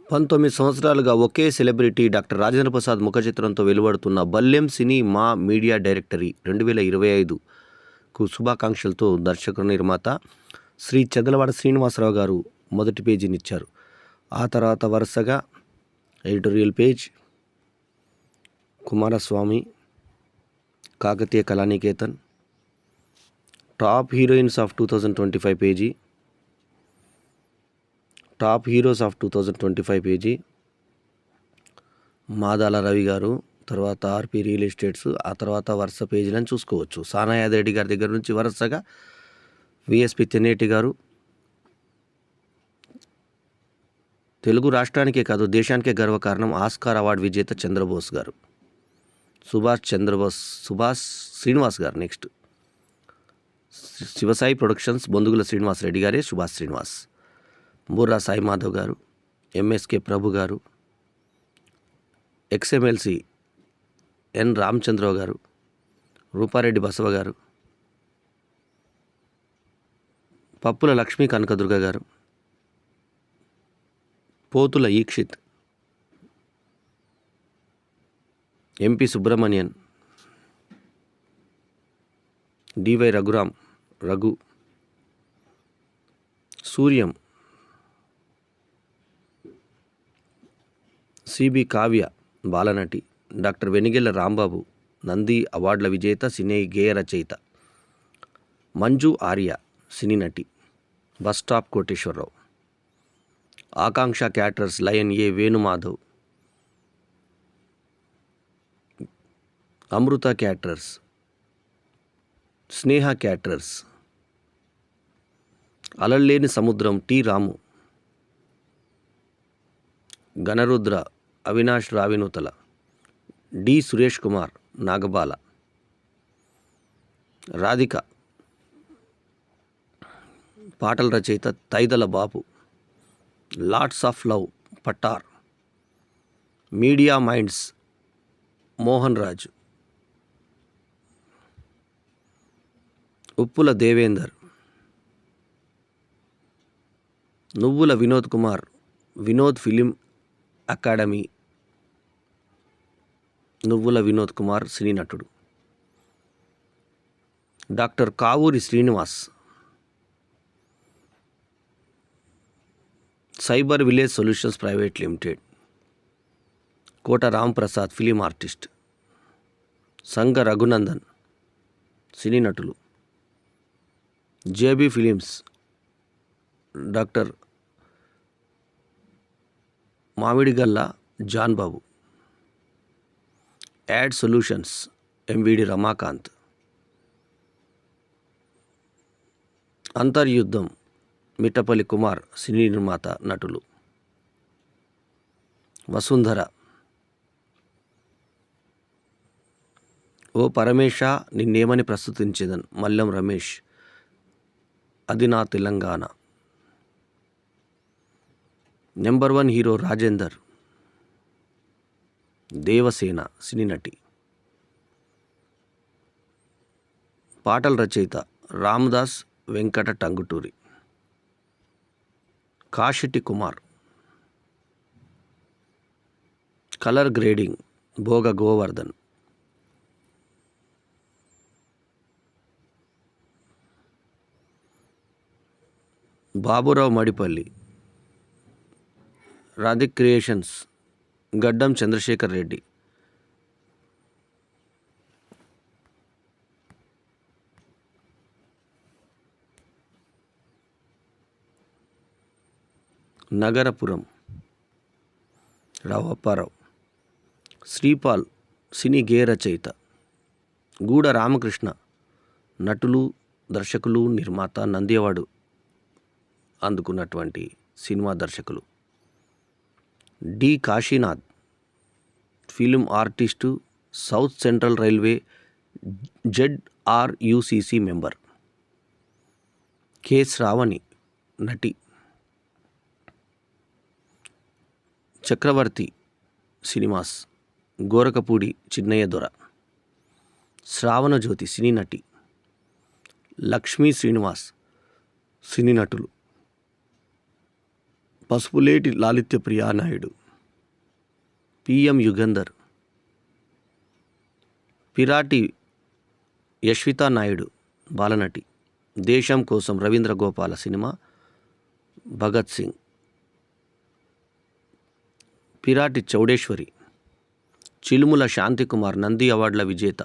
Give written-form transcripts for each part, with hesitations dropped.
19 సంవత్సరాలుగా ఒకే celebrity doctor Rajendra Prasad ముఖ చిత్రంతో వెలువడుతున్న బల్లెం సినీ మా మీడియా డైరెక్టరీ 2025కు శుభాకాంక్షలతో దర్శక నిర్మాత శ్రీ చదలవాడ శ్రీనివాసరావు గారు మొదటి పేజీనిచ్చారు. ఆ తర్వాత వరుసగా editorial page, Kumaraswamy, Kakatiya Kalaniketan, top heroines of 2025 page, top heroes of 2025 page, Madala Ravi గారు, తర్వాత ఆర్పి రియల్ ఎస్టేట్స్, ఆ తర్వాత వరుస పేజీలను చూసుకోవచ్చు. సానా యాదరెడ్డి గారి దగ్గర నుంచి వరుసగా విఎస్పి తెన్నేటి గారు, తెలుగు రాష్ట్రానికే కాదు దేశానికే గర్వకారణం ఆస్కార్ అవార్డు విజేత చంద్రబోస్ గారు, సుభాష్ శ్రీనివాస్ గారు. నెక్స్ట్ శివసాయి ప్రొడక్షన్స్ బొందుగుల శ్రీనివాసరెడ్డి గారే సుభాష్ శ్రీనివాస్, బుర్రా సాయి మాధవ్ గారు, ఎంఎస్కే ప్రభు గారు, ఎక్స్ఎంఎల్సి ఎన్ రామచంద్రరావు గారు, రూపారెడ్డి బసవ గారు, పప్పుల లక్ష్మీ కనకదుర్గ గారు, Pothula Eekshith, MP Subrahmanyan, DY Raghu, Suryam, CB Kavya బాలనటి, డాక్టర్ వెనిగెళ్ల రాంబాబు నంది అవార్డుల విజేత సినీ గేయ రచయిత, మంజు ఆర్య సినీ నటి, bus stop Koteswararao, Akanksha caterers lion A Venumadhav, Amrutha caterers, Sneha caterers, అలల్లేని సముద్రం టి రాము, గణరుద్ర అవినాష్ రావినూతల, డి సురేష్ కుమార్ నాగబాల, రాధిక, పాటల రచయిత Thaidala Bapu, lots of love పట్టార్, media minds Mohan Raju, Uppula Devender, Nuvvula Vinod Kumar Vinod film academy, Nuvvula Vinod Kumar cine నటుడు, doctor Kavuri Srinivas, cyber village solutions private limited, Kota Ramprasad film artist, Sanga Raghunandan cine నటులు, JB films doctor Mamidigalla John Babu, ad solutions MVD Ramakanth, Antaryuddham Mittapalli Kumar cine నిర్మాత నటులు, వసుంధర, ఓ పరమేశ నిన్నేమని ప్రస్తుతించేదన్ మల్లెం రమేష్, అది నా తెలంగాణ, నెంబర్ 1 హీరో రాజేందర్, దేవసేన సినీ నటి, పాటల రచయిత రామదాస్ వెంకట టంగుటూరి, కాశెట్టి కుమార్, కలర్ గ్రేడింగ్ భోగ గోవర్ధన్, బాబురావు మడిపల్లి, రాధిక్ క్రియేషన్స్ గడ్డం చంద్రశేఖర్ రెడ్డి, నగరపురం రావు అప్పారావు, శ్రీపాల్ సినీ గేయ రచయిత, గూడ రామకృష్ణ నటులు, దర్శకులు, నిర్మాత, నంది అవార్డు అందుకున్నటువంటి సినిమా దర్శకులు, D Kasinath film artist, south central railway ZRUCC member, K Sravani నటి, చక్రవర్తి సినిమాస్ గోరకపూడి చిన్నయ్య దొర, శ్రావణజ్యోతి సినీ నటి, లక్ష్మీ శ్రీనివాస్ సినీ నటులు, పసుపులేటి లాలిత్య ప్రియానాయుడు, పిఎం యుగంధర్, పిరాటి యశ్వితా నాయుడు బాలనటి, దేశం కోసం రవీంద్ర గోపాల సినిమా, భగత్ సింగ్, పిరాటి చౌడేశ్వరి, చిలుముల శాంతికుమార్ నంది అవార్డుల విజేత,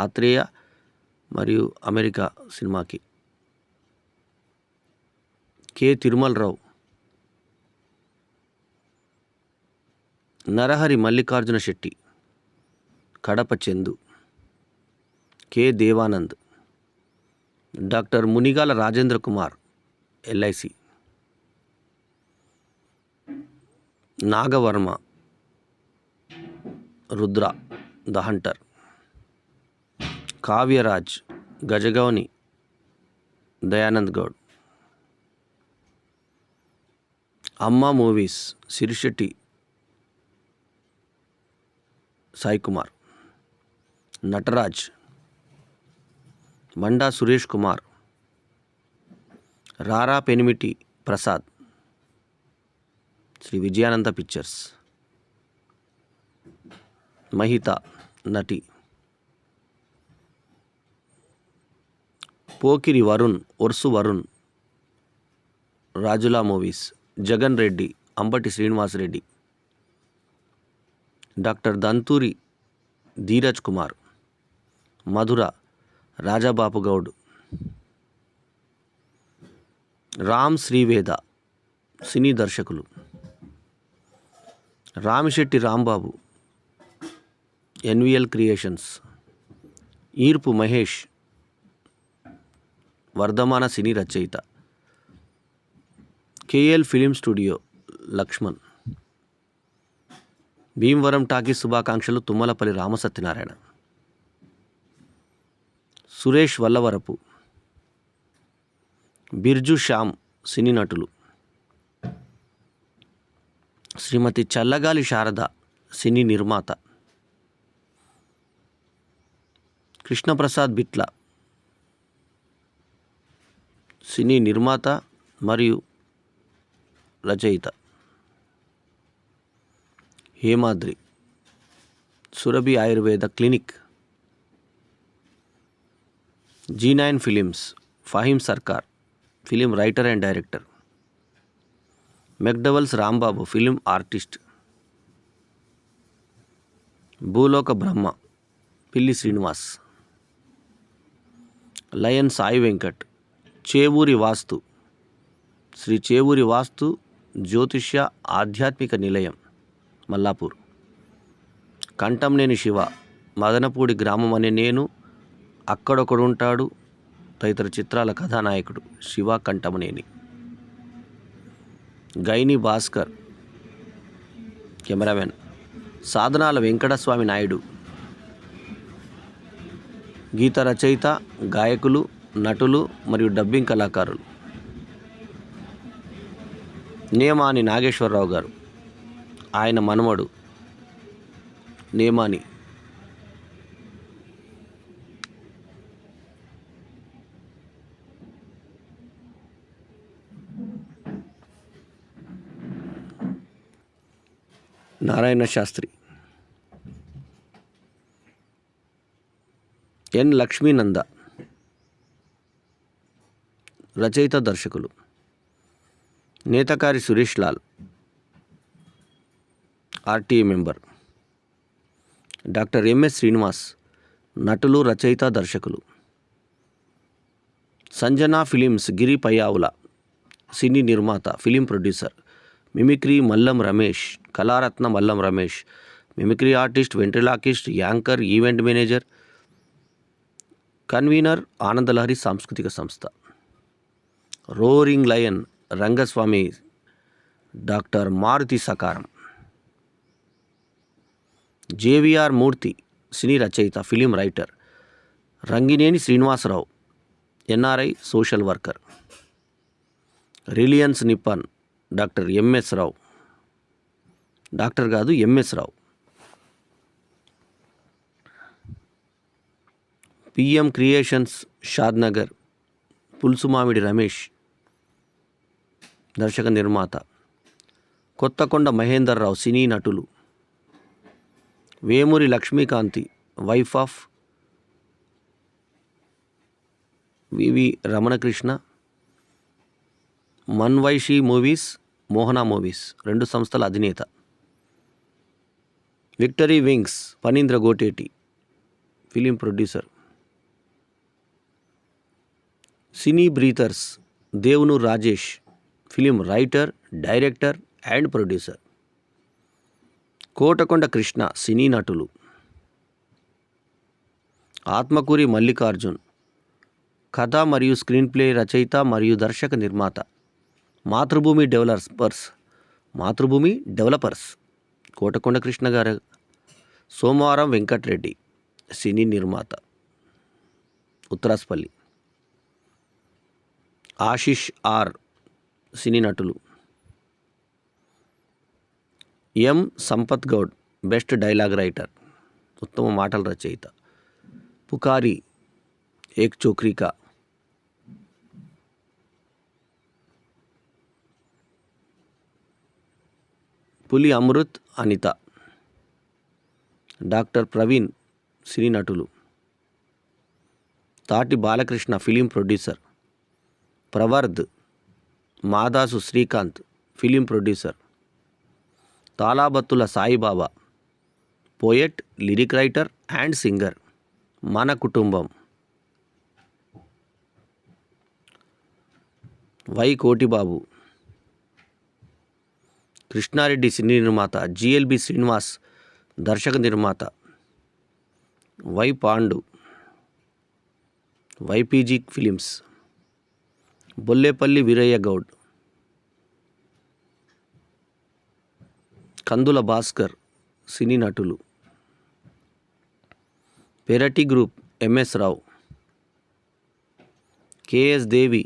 ఆత్రేయ మరియు అమెరికా సినిమాకి, K Tirumalarao, Narahari Mallikarjuna Shetty, Kadapa Chandu, K Devanand, doctor Munigala Rajendra Kumar LIC, Nagavarma, Rudra the hunter, Kavyaraj, Gajagouni Dayanand Goud, Amma movies Sirisetti Sai Kumar, Nataraj, Manda Suresh Kumar, Rara Penimiti Prasad, Shri Vijayananda pictures, Mahitha నటి, Pokiri Varun Orsu Varun, Rajula movies, Jagan Reddy, Ambati Srinivasareddy, doctor Danthuri Dheeraj Kumar, Madhura Rajababu Goud, Ram Sriveda cine దర్శకులు, రామిశెట్టి రాంబాబు ఎన్విఎల్ క్రియేషన్స్, ఈర్పు మహేష్ వర్ధమాన సినీ రచయిత, KL film studio Lakshman, Bhimavaram talkies శుభాకాంక్షలు తుమ్మలపల్లి రామసత్యనారాయణ, సురేష్ వల్లవరపు, బిర్జు శ్యామ్ సినీ నటులు, శ్రీమతి చల్లగాలి శారద సినీ నిర్మాత, కృష్ణప్రసాద్ బిట్ల సినీ నిర్మాత మరియు రచయిత, Hemadri Surabhi Ayurveda clinic, G9 films Faheem Sarkar film writer and director, McDowells Rambabu film artist, Bhuloka Brahma Pilli Srinivas, lion Sai Venkat, Chevuri Vastu Shri Chevuri Vastu జ్యోతిష్య ఆధ్యాత్మిక నిలయం మల్లాపూర్, కంఠంనేని శివ, మదనపూడి గ్రామం అనే నేను, అక్కడొకడుంటాడు తదితర చిత్రాల కథానాయకుడు శివ కంఠమనేని, గైని భాస్కర్ కెమెరామెన్, సాధనాల వెంకటస్వామి నాయుడు, గీత రచయిత, గాయకులు, నటులు మరియు డబ్బింగ్ కళాకారులు, నేమాని నాగేశ్వరరావు గారు, ఆయన మనమడు నేమాని, నారాయణ శాస్త్రి, ఎన్ లక్ష్మీనంద రచయిత దర్శకులు, Nethakari Suresh Lal RTA member, doctor MS Srinivas నటులు, రచయిత, దర్శకులు, సంజనా ఫిలిమ్స్ గిరి పయ్యావుల సినీ నిర్మాత, film producer, mimicry Mallam Ramesh, Kalaratna Mallam Ramesh, mimicry artist, ventriloquist, anchor, event manager, convener Anandalahari సాంస్కృతిక సంస్థ, roaring lion Rangaswamy doctor Maruthi Sakaram, JVR Murthy cine రచయిత, film writer, Ranganeni Srinivasarao NRI social worker, Reliance Nippon doctor MS Rao, doctor కాదు MS Rao, PM creations Shadnagar Pulusumamidi Ramesh దర్శక నిర్మాత, కొత్తకొండ మహేందర్ రావు సినీ నటులు. Vemuri Lakshmikanthi wife of VV Ramanakrishna. Manvaishi movies, Mohana movies 2 సంస్థల అధినేత. Victory wings Phanindra Goteti film producer. Cine breathers Devunoor Rajesh film writer, director and producer. Kotakonda Krishna cine నటులు. ఆత్మకూరి మల్లికార్జున్ కథ మరియు screen play రచయిత మరియు దర్శక నిర్మాత. మాతృభూమి డెవలపర్స్ కోటకొండ కృష్ణ గారు. సోమవారం వెంకట్రెడ్డి సినీ నిర్మాత, ఉత్తరాస్పల్లి. ఆశిష్ ఆర్ సినీ నటులు. M Sampath Goud best dialogue writer, ఉత్తమ మాటల రచయిత. పుకారి ఏక్ చోక్రికా. పులి అమృత్ అనిత. డాక్టర్ ప్రవీణ్ సినీ నటులు. Thati Balakrishna film producer. Pravardh Madasu Srikanth film producer. Talabattula Saibaba poet, lyric writer and singer. మన కుటుంబం. వై కోటిబాబు కృష్ణారెడ్డి సినీ నిర్మాత. జిఎల్బి శ్రీనివాస్ దర్శక నిర్మాత. Y Pandu YPG films. Bollepalli Veeraiah Goud. Kandula Bhaskar cine నటులు. Perati group MS Rao. KS దేవి